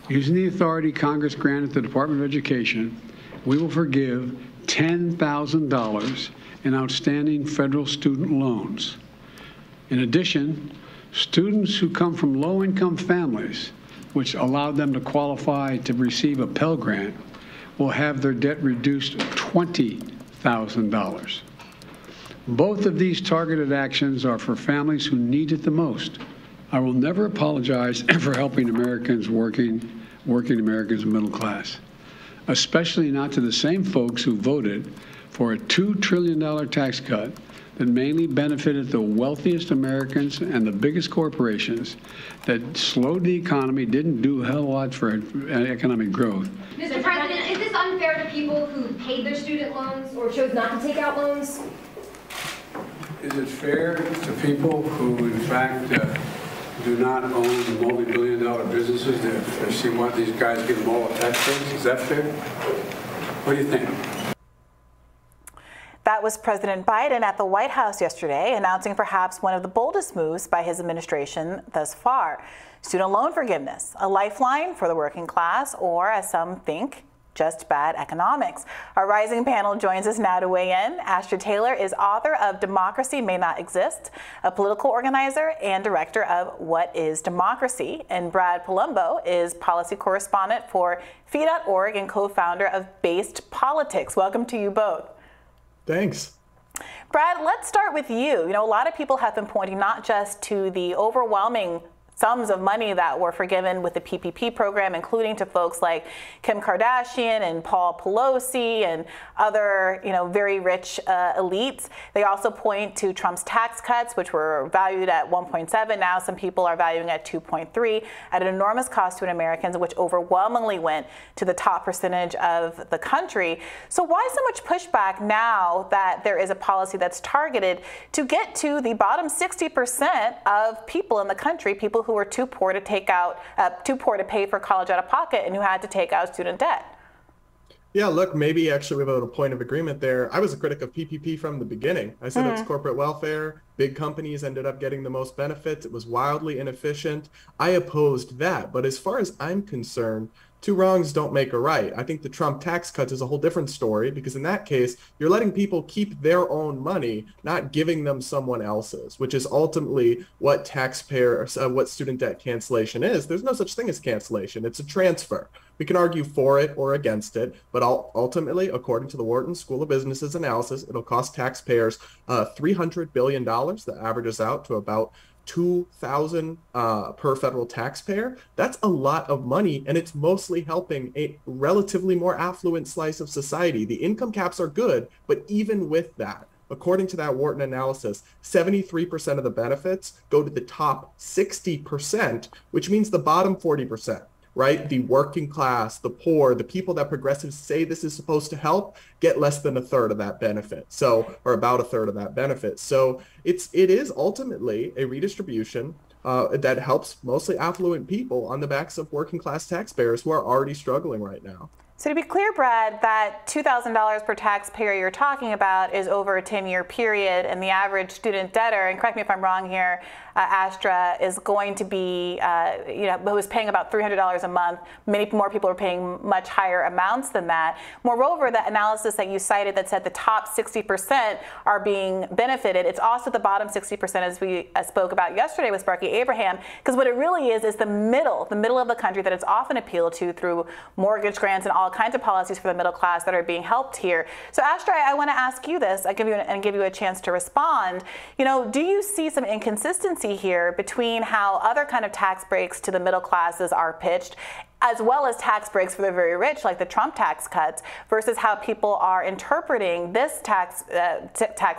Using the authority Congress granted the Department of Education, we will forgive $10,000 in outstanding federal student loans. In addition, students who come from low-income families, which allowed them to qualify to receive a Pell Grant, will have their debt reduced to $20,000. Both of these targeted actions are for families who need it the most. I will never apologize for helping Americans, working Americans middle class, especially not to the same folks who voted for a $2 trillion tax cut that mainly benefited the wealthiest Americans and the biggest corporations, that slowed the economy, didn't do a hell of a lot for economic growth. Mr. President, is this unfair to people who paid their student loans or chose not to take out loans? Is it fair to people who, in fact, do not own multi-billion-dollar businesses if she wants these guys to give them all a tax breaks? Is that fair? What do you think? That was President Biden at the White House yesterday, announcing perhaps one of the boldest moves by his administration thus far. Student loan forgiveness, a lifeline for the working class, or as some think, just bad economics. Our rising panel joins us now to weigh in. Astra Taylor is author of Democracy May Not Exist, a political organizer and director of What is Democracy. And Brad Polumbo is policy correspondent for Fee.org and co-founder of Based Politics. Welcome to you both. Thanks. Brad, let's start with you. You know, a lot of people have been pointing not just to the overwhelming sums of money that were forgiven with the PPP program, including to folks like Kim Kardashian and Paul Pelosi and other, very rich elites. They also point to Trump's tax cuts, which were valued at 1.7. Now some people are valuing at 2.3 at an enormous cost to Americans, which overwhelmingly went to the top percentage of the country. So why so much pushback now that there is a policy that's targeted to get to the bottom 60% of people in the country, people who were too poor to pay for college out of pocket and who had to take out student debt? Yeah, look, maybe actually we have a point of agreement there. I was a critic of PPP from the beginning. I said it's corporate welfare. Big companies ended up getting the most benefits. It was wildly inefficient. I opposed that. But as far as I'm concerned, two wrongs don't make a right. I think the Trump tax cuts is a whole different story, because in that case, you're letting people keep their own money, not giving them someone else's, which is ultimately what what student debt cancellation is. There's no such thing as cancellation. It's a transfer. We can argue for it or against it, but ultimately, according to the Wharton School of Business's analysis, it'll cost taxpayers $300 billion. That averages out to about $2,000 per federal taxpayer. That's a lot of money, and it's mostly helping a relatively more affluent slice of society. The income caps are good, but even with that, according to that Wharton analysis, 73% of the benefits go to the top 60%, which means the bottom 40%. Right? The working class, the poor, the people that progressives say this is supposed to help get less than a third of that benefit. Or about a third of that benefit. So it is ultimately a redistribution that helps mostly affluent people on the backs of working class taxpayers who are already struggling right now. So to be clear, Brad, that $2,000 per taxpayer you're talking about is over a 10-year period, and the average student debtor, and correct me if I'm wrong here, Astra, is going to be, who is paying about $300 a month. Many more people are paying much higher amounts than that. Moreover, the analysis that you cited that said the top 60% are being benefited, it's also the bottom 60%, as we spoke about yesterday with Sparky Abraham, because what it really is the middle of the country that it's often appealed to through mortgage grants and all kinds of policies for the middle class that are being helped here. So Astra, I want to ask you this, give you a chance to respond. Do you see some inconsistency here between how other kind of tax breaks to the middle classes are pitched, as well as tax breaks for the very rich, like the Trump tax cuts, versus how people are interpreting this tax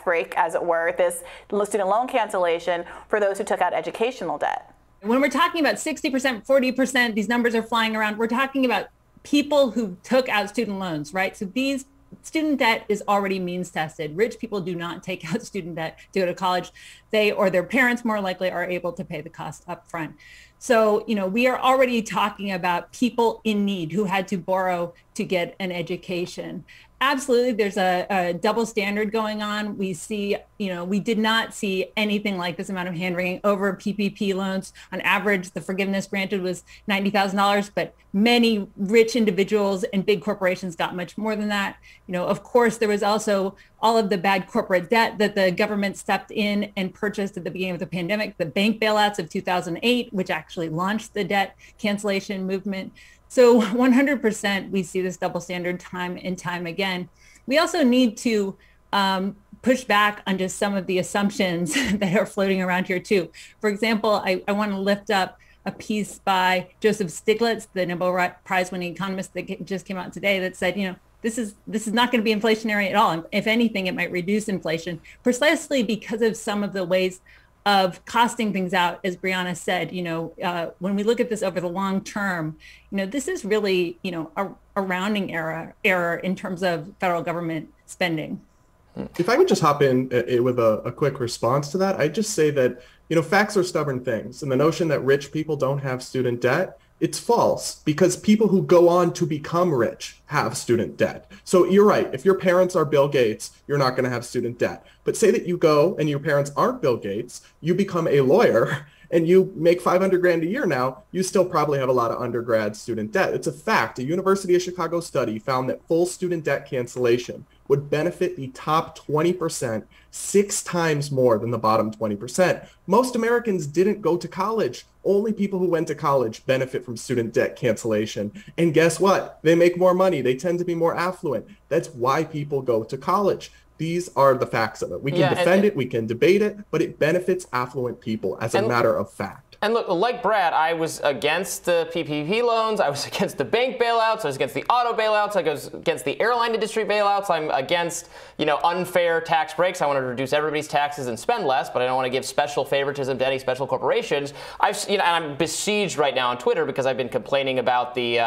break, as it were, this student loan cancellation for those who took out educational debt? When we're talking about 60%, 40%, these numbers are flying around. We're talking about people who took out student loans, right? So these student debt is already means tested. Rich people do not take out student debt to go to college. They or their parents more likely are able to pay the cost up front. So, we are already talking about people in need who had to borrow to get an education. Absolutely. There's a double standard going on. We see, we did not see anything like this amount of hand-wringing over PPP loans. On average, the forgiveness granted was $90,000, but many rich individuals and big corporations got much more than that. Of course, there was also all of the bad corporate debt that the government stepped in and purchased at the beginning of the pandemic, the bank bailouts of 2008, which actually launched the debt cancellation movement. So 100% we see this double standard time and time again. We also need to push back on just some of the assumptions that are floating around here too. For example, I want to lift up a piece by Joseph Stiglitz, the Nobel Prize winning economist that just came out today that said, this is not going to be inflationary at all. And if anything, it might reduce inflation precisely because of some of the ways of costing things out, as Brianna said. When we look at this over the long term, this is really, a rounding error in terms of federal government spending. If I could just hop in with a quick response to that, I'd just say that, facts are stubborn things. And the notion that rich people don't have student debt, it's false, because people who go on to become rich have student debt. So you're right. If your parents are Bill Gates, you're not going to have student debt. But say that you go and your parents aren't Bill Gates, you become a lawyer and you make $500,000 a year now, you still probably have a lot of undergrad student debt. It's a fact. A University of Chicago study found that full student debt cancellation would benefit the top 20% 6 times more than the bottom 20%. Most Americans didn't go to college. Only people who went to college benefit from student debt cancellation. And guess what? They make more money. They tend to be more affluent. That's why people go to college. These are the facts of it. We can defend it, we can debate it, but it benefits affluent people as a matter of fact. And look, like Brad, I was against the PPP loans. I was against the bank bailouts. I was against the auto bailouts. I was against the airline industry bailouts. I'm against, unfair tax breaks. I want to reduce everybody's taxes and spend less, but I don't want to give special favoritism to any special corporations. And I'm besieged right now on Twitter because I've been complaining about the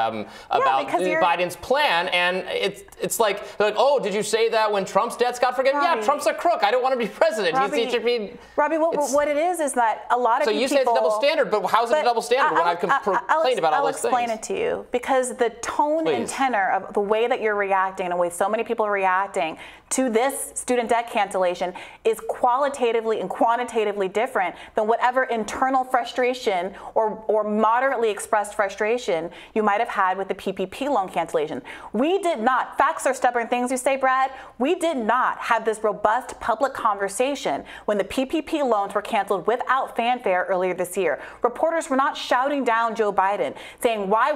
Biden's plan, and it's like, oh, did you say that when Trump's debts got forgiven? Robbie, yeah, Trump's a crook. I don't want to be president. Robbie, what it is that a lot of so you say it's a double standard, but how's it a double standard when I've complained about all those things? I'll explain it to you, because the tone and tenor of the way that you're reacting and the way so many people are reacting to this student debt cancellation is qualitatively and quantitatively different than whatever internal frustration or moderately expressed frustration you might have had with the PPP loan cancellation. We did not, facts are stubborn things, you say, Brad. We did not have this robust public conversation when the PPP loans were canceled without fanfare earlier this year. Reporters were not shouting down Joe Biden, saying, why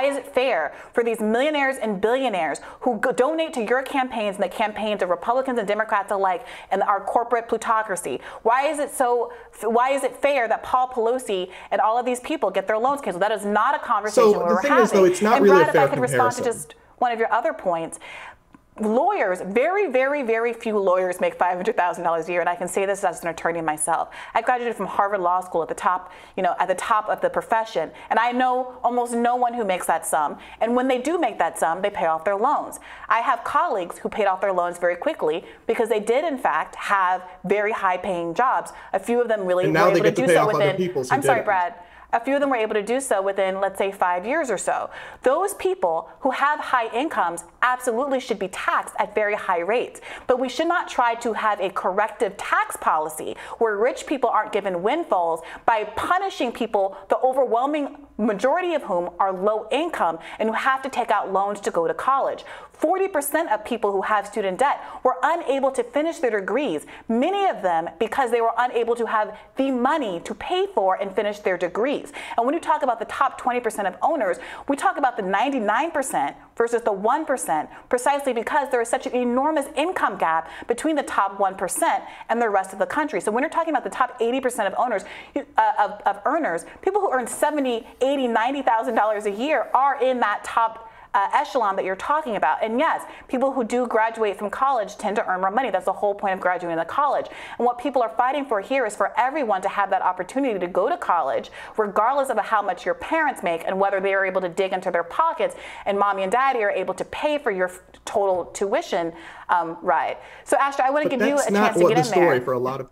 is it fair for these millionaires and billionaires who donate to your campaigns and the campaigns of Republicans and Democrats alike and our corporate plutocracy? Why is it fair that Paul Pelosi and all of these people get their loans canceled? That is not a conversation we're having. Though, it's not and really Brad, a fair if I could comparison. respond to just one of your other points. Lawyers, very, very, very few lawyers make $500,000 a year, and I can say this as an attorney myself. I graduated from Harvard Law School at the top, at the top of the profession, and I know almost no one who makes that sum. And when they do make that sum, they pay off their loans. I have colleagues who paid off their loans very quickly because they did, in fact, have very high-paying jobs. A few of them really were able to do so within. I'm sorry, Brad. A few of them were able to do so within, let's say, 5 years or so. Those people who have high incomes absolutely should be taxed at very high rates. But we should not try to have a corrective tax policy where rich people aren't given windfalls by punishing people, the overwhelming majority of whom are low income and who have to take out loans to go to college. 40% of people who have student debt were unable to finish their degrees, many of them because they were unable to have the money to pay for and finish their degrees. And when you talk about the top 20% of owners, we talk about the 99% versus the 1%, precisely because there is such an enormous income gap between the top 1% and the rest of the country. So when you're talking about the top 80% of owners, of earners, people who earn $70,000, $80,000, $90,000 a year are in that top echelon that you're talking about. And yes, people who do graduate from college tend to earn more money. That's the whole point of graduating to college. And what people are fighting for here is for everyone to have that opportunity to go to college, regardless of how much your parents make and whether they are able to dig into their pockets and mommy and daddy are able to pay for your total tuition ride. So Astra, I want to give you a chance to get in there.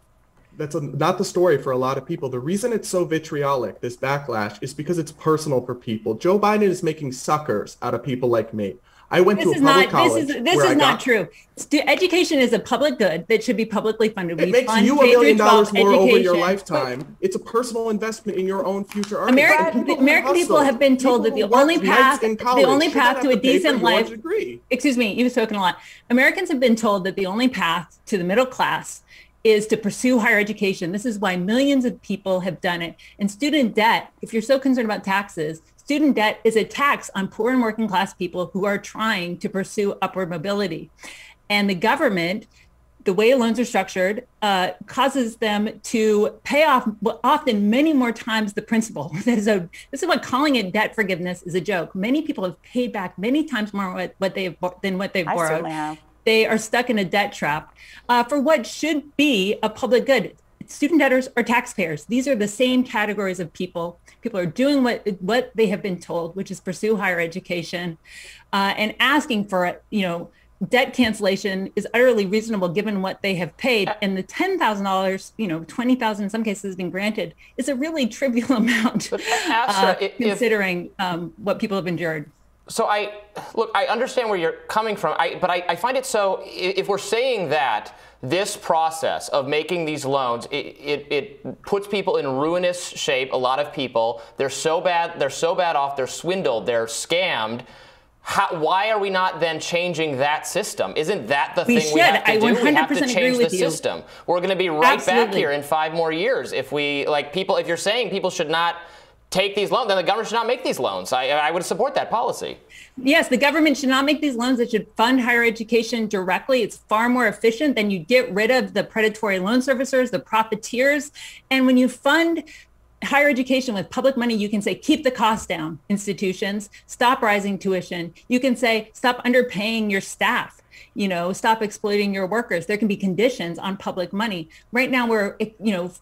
That's not the story for a lot of people. The reason it's so vitriolic, this backlash, is because it's personal for people. Joe Biden is making suckers out of people like me. I went to a public college. This is not true. Education is a public good that should be publicly funded. It makes you $1 million more over your lifetime. It's a personal investment in your own future. American people have been told that the only path to a decent life. Excuse me, you've spoken a lot. Americans have been told that the only path to the middle class is to pursue higher education. This is why millions of people have done it. And student debt, if you're so concerned about taxes, student debt is a tax on poor and working class people who are trying to pursue upward mobility. And the government, the way loans are structured, causes them to pay off often many more times the principal. This is what calling it debt forgiveness is a joke. Many people have paid back many times more than what they've borrowed. I certainly have. They are stuck in a debt trap for what should be a public good. Student debtors are taxpayers. These are the same categories of people. People are doing what they have been told, which is pursue higher education, and asking for it. Debt cancellation is utterly reasonable given what they have paid. And the $10,000, $20,000 in some cases has been granted is a really trivial amount, considering what people have endured. So I understand where you're coming from, but I find it so, if we're saying that this process of making these loans, it puts people in ruinous shape, a lot of people, they're so bad off, they're swindled, they're scammed. Why are we not then changing that system? Isn't that the thing we have to do? We have to change the system. We're going to be right back here in 5 more years if if you're saying people should not take these loans, then the government should not make these loans. I would support that policy. Yes, the government should not make these loans. It should fund higher education directly. It's far more efficient. Then you get rid of the predatory loan servicers, the profiteers. And when you fund higher education with public money, you can say, keep the cost down, institutions, stop rising tuition. You can say, stop underpaying your staff. Stop exploiting your workers. There can be conditions on public money. Right now, we're,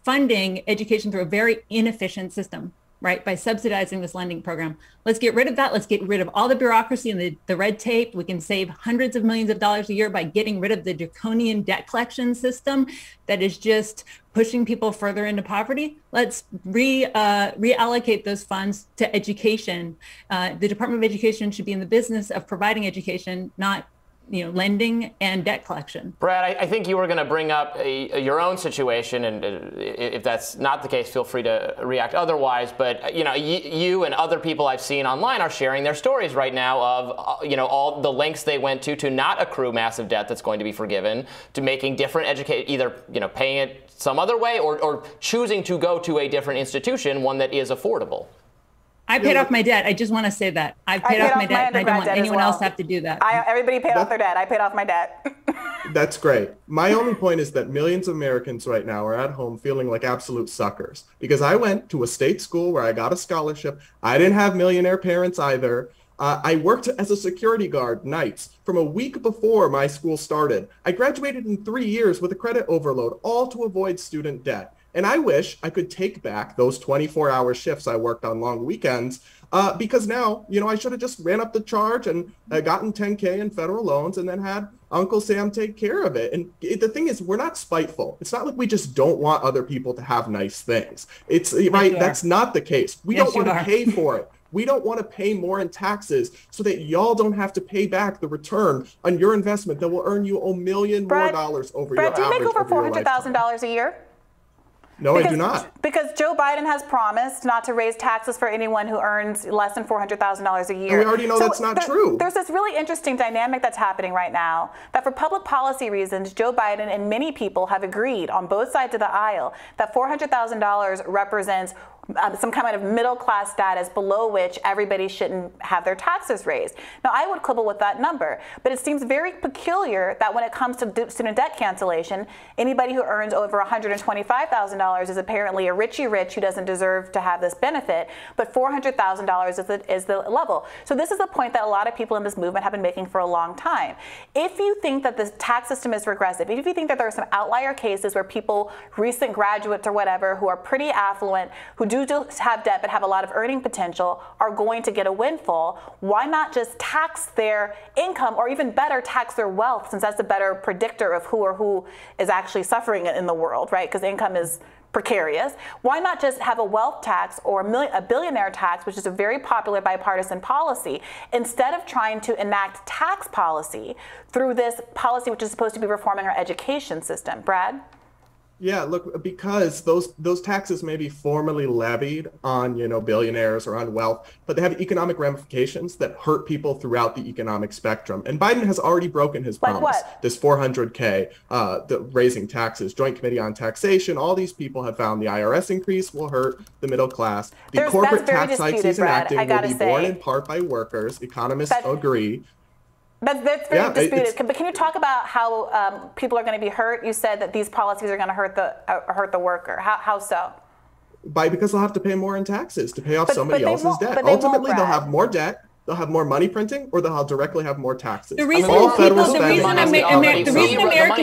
funding education through a very inefficient system, right? By subsidizing this lending program. Let's get rid of that. Let's get rid of all the bureaucracy and the red tape. We can save hundreds of millions of dollars a year by getting rid of the draconian debt collection system that is just pushing people further into poverty. Let's reallocate those funds to education. The Department of Education should be in the business of providing education, not lending and debt collection. Brad, I think you were going to bring up your own situation, and if that's not the case, feel free to react otherwise. But you and other people I've seen online are sharing their stories right now of all the lengths they went to not accrue massive debt that's going to be forgiven, to making different either paying it some other way or choosing to go to a different institution, one that is affordable. I paid off my debt. I just want to say that. I paid off my debt, and I don't want anyone else to have to do that. Everybody paid off their debt. I paid off my debt. That's great. My only point is that millions of Americans right now are at home feeling like absolute suckers. Because I went to a state school where I got a scholarship. I didn't have millionaire parents either. I worked as a security guard nights from a week before my school started. I graduated in 3 years with a credit overload, all to avoid student debt. And I wish I could take back those 24-hour shifts I worked on long weekends because now, I should have just ran up the charge and gotten $10K in federal loans and then had Uncle Sam take care of it. And the thing is, we're not spiteful. It's not like we just don't want other people to have nice things. It's right. That's not the case. We don't want to pay for it. We don't want to pay more in taxes so that y'all don't have to pay back the return on your investment that will earn you $1 million more dollars over your average. Brad, do you make over $400,000 a year? No, I do not. Because Joe Biden has promised not to raise taxes for anyone who earns less than $400,000 a year. And we already know that's not true. There's this really interesting dynamic that's happening right now, that for public policy reasons, Joe Biden and many people have agreed on both sides of the aisle that $400,000 represents some kind of middle class status below which everybody shouldn't have their taxes raised. Now, I would quibble with that number, but it seems very peculiar that when it comes to student debt cancellation, anybody who earns over $125,000 is apparently a Richie Rich who doesn't deserve to have this benefit, but $400,000 is the level. So this is the point that a lot of people in this movement have been making for a long time. If you think that the tax system is regressive, if you think that there are some outlier cases where people, recent graduates or whatever, who are pretty affluent, who do have debt but have a lot of earning potential, are going to get a windfall, why not just tax their income, or even better, tax their wealth, since that's a better predictor of who is actually suffering in the world, right? Because income is precarious. Why not just have a wealth tax or a billionaire tax, which is a very popular bipartisan policy, instead of trying to enact tax policy through this policy which is supposed to be reforming our education system? Brad? Yeah, look, because those taxes may be formally levied on, billionaires or on wealth, but they have economic ramifications that hurt people throughout the economic spectrum. And Biden has already broken his promise. What? This 400K, the raising taxes, Joint Committee on Taxation, all these people have found the IRS increase will hurt the middle class. The corporate tax hikes he's enacting will be borne in part by workers. Economists agree. That's very disputed. But can you talk about how people are going to be hurt? You said that these policies are going to hurt the worker. How so? Because they'll have to pay more in taxes to pay off somebody else's debt. Ultimately, they'll have more debt. They'll have more money printing, or they'll directly have more taxes. The reason American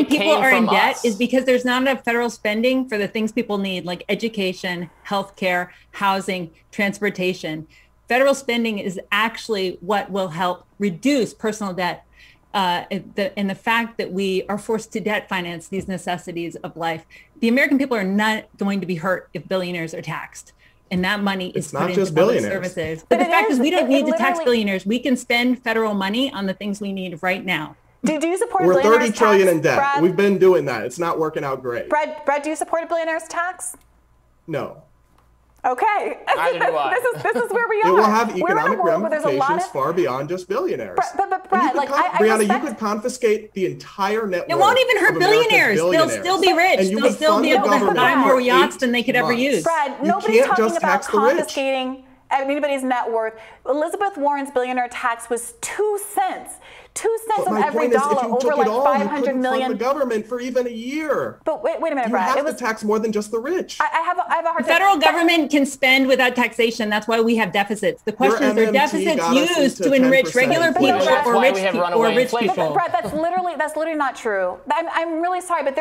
people are in debt is because there's not enough federal spending for the things people need, like education, healthcare, housing, transportation. Federal spending is actually what will help reduce personal debt, and the fact that we are forced to debt finance these necessities of life. The American people are not going to be hurt if billionaires are taxed, and that money is put into public services. But the fact is, we don't need to tax billionaires. We can spend federal money on the things we need right now. Do you support We're billionaires' $30 trillion tax, in debt. Brad? We've been doing that. It's not working out great. Brad, do you support a billionaire's tax? No. Okay. Neither do I. This is where we are. It will have economic ramifications far beyond just billionaires. But Brad, Brianna, you could confiscate the entire network. It won't even hurt billionaires. They'll still be rich. They'll still be able to buy more yachts than they could ever use. Brad, nobody's talking about confiscating anybody's net worth. Elizabeth Warren's billionaire tax was 2 cents. 2 cents on every dollar, over like 500 million. The government for even a year. But wait a minute, Brad. You have to tax more than just the rich. I have a hard time. The federal government can spend without taxation. That's why we have deficits. The question is, are deficits used to enrich regular people or rich people? Brad, that's literally not true. I'm really sorry, but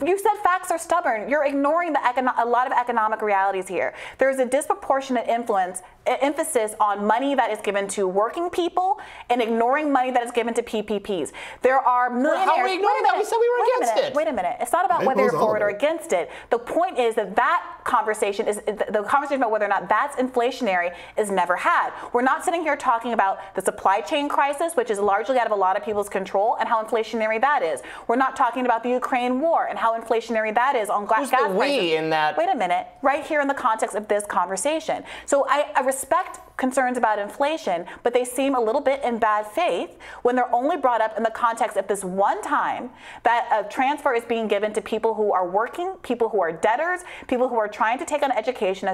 you said facts are stubborn. You're ignoring a lot of economic realities here. There's a disproportionate emphasis on money that is given to working people and ignoring money that is given to PPPs. There are millionaires. How are we ignoring that? We said we were against it. Wait a minute. It's not about whether you're for it or against it. The point is that conversation is the conversation about whether or not that's inflationary is never had. We're not sitting here talking about the supply chain crisis, which is largely out of a lot of people's control, and how inflationary that is. We're not talking about the Ukraine war and how inflationary that is on gas prices. In that? Wait a minute. Right here in the context of this conversation. So I respect concerns about inflation, but they seem a little bit in bad faith when they're only brought up in the context of this one time that a transfer is being given to people who are working, people who are debtors, people who are trying to take on education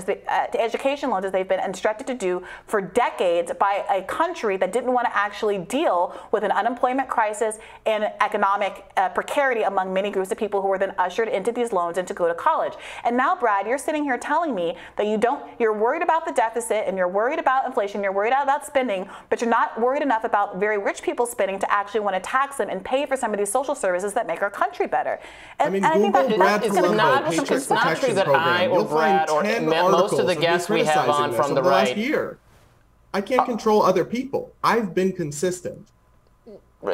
education loans as they've been instructed to do for decades by a country that didn't want to actually deal with an unemployment crisis and economic precarity among many groups of people who were then ushered into these loans and to go to college. And now, Brad, you're sitting here telling me that you're worried about the deficit and you're worried about inflation, you're worried about spending, but you're not worried enough about very rich people spending to actually want to tax them and pay for some of these social services that make our country better. And I think it's not true that I or Brad or most of the guests we have on from the right. Last year. I can't control other people. I've been consistent.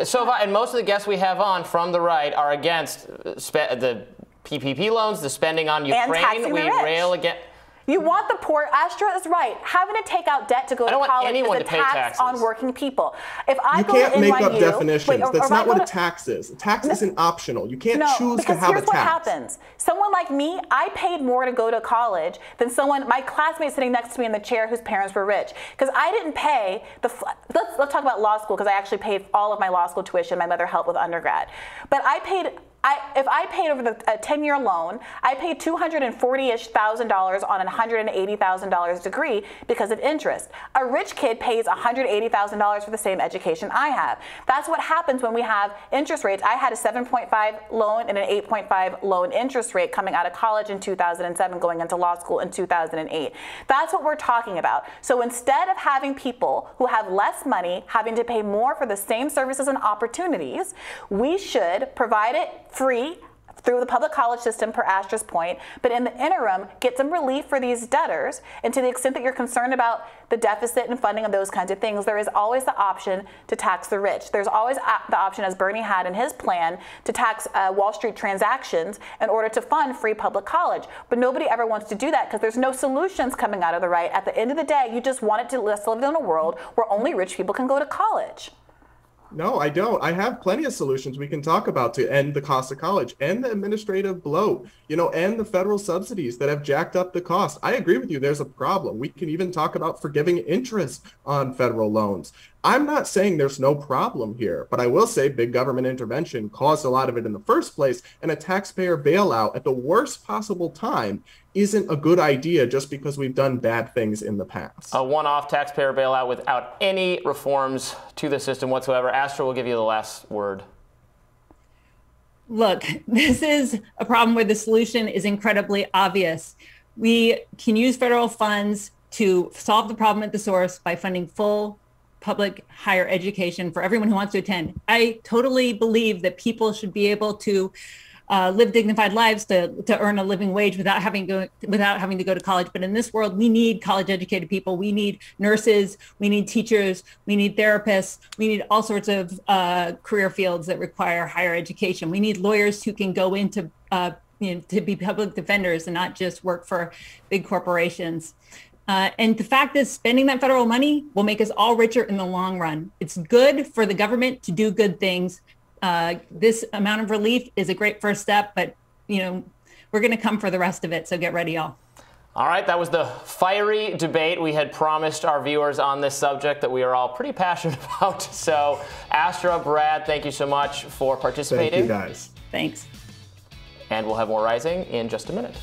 So and most of the guests we have on from the right are against the PPP loans, the spending on Ukraine. We rail against. You want the poor. Astra is right. Having to take out debt to go to college is a tax on working people. If I go to NYU, you can't make up definitions. That's not what a tax is. A tax isn't optional. You can't choose to have a tax. Here's what happens. Someone like me, I paid more to go to college than my classmate sitting next to me in the chair whose parents were rich. Because I didn't pay let's talk about law school, because I actually paid all of my law school tuition. My mother helped with undergrad. But if I paid over a 10-year loan, I paid $240,000 on a $180,000 degree because of interest. A rich kid pays $180,000 for the same education I have. That's what happens when we have interest rates. I had a 7.5 loan and an 8.5 loan interest rate coming out of college in 2007, going into law school in 2008. That's what we're talking about. So instead of having people who have less money having to pay more for the same services and opportunities, we should provide it free through the public college system, per Astra's point, but in the interim, get some relief for these debtors. And to the extent that you're concerned about the deficit and funding of those kinds of things, there is always the option to tax the rich. There's always the option, as Bernie had in his plan, to tax Wall Street transactions in order to fund free public college. But nobody ever wants to do that because there's no solutions coming out of the right. At the end of the day, you just want it to live in a world where only rich people can go to college. No, I don't. I have plenty of solutions we can talk about to end the cost of college, and the administrative bloat, and the federal subsidies that have jacked up the cost. I agree with you. There's a problem. We can even talk about forgiving interest on federal loans. I'm not saying there's no problem here, but I will say big government intervention caused a lot of it in the first place, and a taxpayer bailout at the worst possible time isn't a good idea just because we've done bad things in the past. A one-off taxpayer bailout without any reforms to the system whatsoever. Astra will give you the last word. Look, this is a problem where the solution is incredibly obvious. We can use federal funds to solve the problem at the source by funding full public higher education for everyone who wants to attend. I totally believe that people should be able to live dignified lives, to earn a living wage without having to go to college. But in this world, we need college educated people. We need nurses, we need teachers, we need therapists, we need all sorts of career fields that require higher education. We need lawyers who can go into to be public defenders and not just work for big corporations. And the fact is, spending that federal money will make us all richer in the long run. It's good for the government to do good things. This amount of relief is a great first step, but we're going to come for the rest of it. So get ready, y'all. All right, that was the fiery debate we had promised our viewers on this subject that we are all pretty passionate about. So Astra, Brad, thank you so much for participating. Thank you, guys. Thanks. And we'll have more Rising in just a minute.